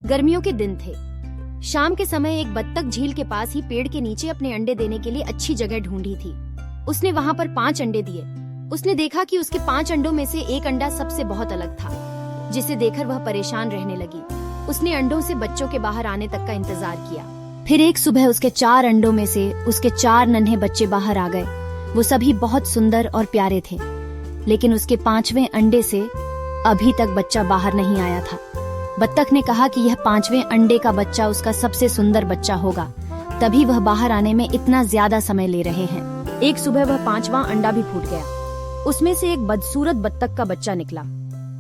गर्मियों के दिन थे। शाम के समय एक बत्तख झील के पास ही पेड़ के नीचे अपने अंडे देने के लिए अच्छी जगह ढूंढी थी। उसने वहाँ पर 5 अंडे दिए। उसने देखा कि उसके 5 अंडों में से एक अंडा सबसे बहुत अलग था, जिसे देखकर वह परेशान रहने लगी। उसने अंडों से बच्चों के बाहर आने तक का इंतजार किया। फिर एक सुबह उसके 4 अंडों में से उसके 4 नन्हे बच्चे बाहर आ गए। वो सभी बहुत सुंदर और प्यारे थे, लेकिन उसके 5वें अंडे से अभी तक बच्चा बाहर नहीं आया था। बत्तख ने कहा कि यह 5वें अंडे का बच्चा उसका सबसे सुंदर बच्चा होगा, तभी वह बाहर आने में इतना ज्यादा समय ले रहे हैं। एक सुबह वह 5वां अंडा भी फूट गया। उसमें से एक बदसूरत बत्तख का बच्चा निकला।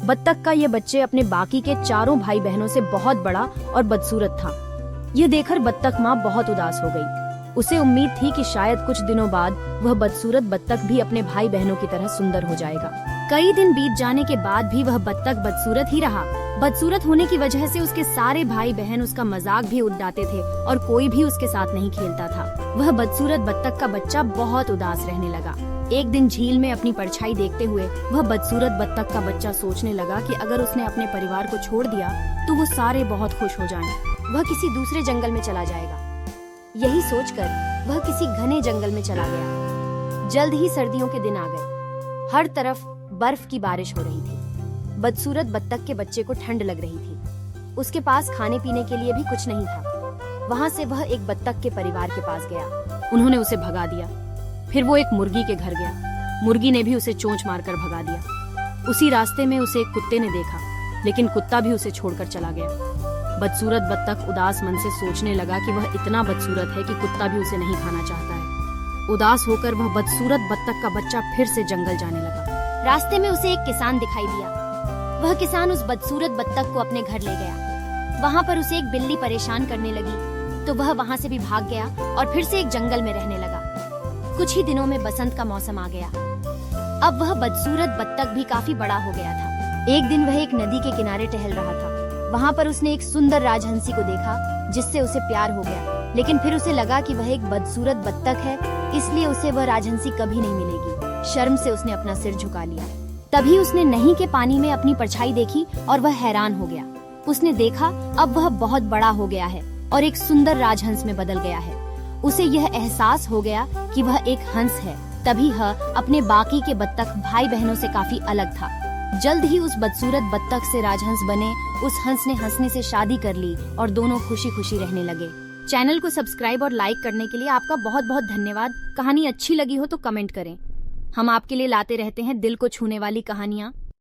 बत्तख का यह बच्चे अपने बाकी के 4 भाई बहनों से बहुत बड़ा और बदसूरत था। यह देखकर बत्तख माँ बहुत उदास हो गई। उसे उम्मीद थी कि शायद कुछ दिनों बाद वह बदसूरत बत्तख भी अपने भाई बहनों की तरह सुंदर हो जाएगा। कई दिन बीत जाने के बाद भी वह बत्तख बदसूरत ही रहा। बदसूरत होने की वजह से उसके सारे भाई बहन उसका मजाक भी उड़ाते थे और कोई भी उसके साथ नहीं खेलता था। वह बदसूरत बत्तख का बच्चा बहुत उदास रहने लगा। एक दिन झील में अपनी परछाई देखते हुए वह बदसूरत बत्तख का बच्चा सोचने लगा कि अगर उसने अपने परिवार को छोड़ दिया तो वो सारे बहुत खुश हो जाएं। वह किसी दूसरे जंगल में चला जाएगा। यही सोचकर वह किसी घने जंगल में चला गया। जल्द ही सर्दियों के दिन आ गए। हर तरफ बर्फ की बारिश हो रही थी। बदसूरत बत्तख के बच्चे को ठंड लग रही थी। उसके पास खाने पीने के लिए भी कुछ नहीं था। वहाँ से वह एक बत्तख के परिवार के पास गया। उन्होंने उसे भगा दिया। फिर वो एक मुर्गी के घर गया। मुर्गी ने भी उसे चोंच मारकर भगा दिया। उसी रास्ते में उसे एक कुत्ते ने देखा, लेकिन कुत्ता भी उसे छोड़कर चला गया। बदसूरत बत्तख उदास मन से सोचने लगा कि वह इतना बदसूरत है कि कुत्ता भी उसे नहीं खाना चाहता है। उदास होकर वह बदसूरत बत्तख का बच्चा फिर से जंगल जाने लगा। रास्ते में उसे एक किसान दिखाई दिया। वह किसान उस बदसूरत बत्तख को अपने घर ले गया। वहाँ पर उसे एक बिल्ली परेशान करने लगी, तो वह वहाँ से भी भाग गया और फिर से एक जंगल में रहने लगा। कुछ ही दिनों में बसंत का मौसम आ गया। अब वह बदसूरत बत्तख भी काफी बड़ा हो गया था। एक दिन वह एक नदी के किनारे टहल रहा था। वहाँ पर उसने एक सुंदर राजहंसी को देखा, जिससे उसे प्यार हो गया। लेकिन फिर उसे लगा कि वह एक बदसूरत बत्तख है, इसलिए उसे वह राजहंसी कभी नहीं मिलेगी। शर्म से उसने अपना सिर झुका लिया। तभी उसने नही के पानी में अपनी परछाई देखी और वह हैरान हो गया। उसने देखा अब वह बहुत बड़ा हो गया है और एक सुंदर राजहंस में बदल गया है। उसे यह एहसास हो गया कि वह एक हंस है। तभी वह अपने बाकी के बत्तख भाई बहनों से काफी अलग था। जल्द ही उस बदसूरत बत्तख से राजहंस बने उस हंस ने हंसने से शादी कर ली और दोनों खुशी खुशी रहने लगे। चैनल को सब्सक्राइब और लाइक करने के लिए आपका बहुत बहुत धन्यवाद। कहानी अच्छी लगी हो तो कमेंट करें। हम आपके लिए लाते रहते हैं दिल को छूने वाली कहानियाँ।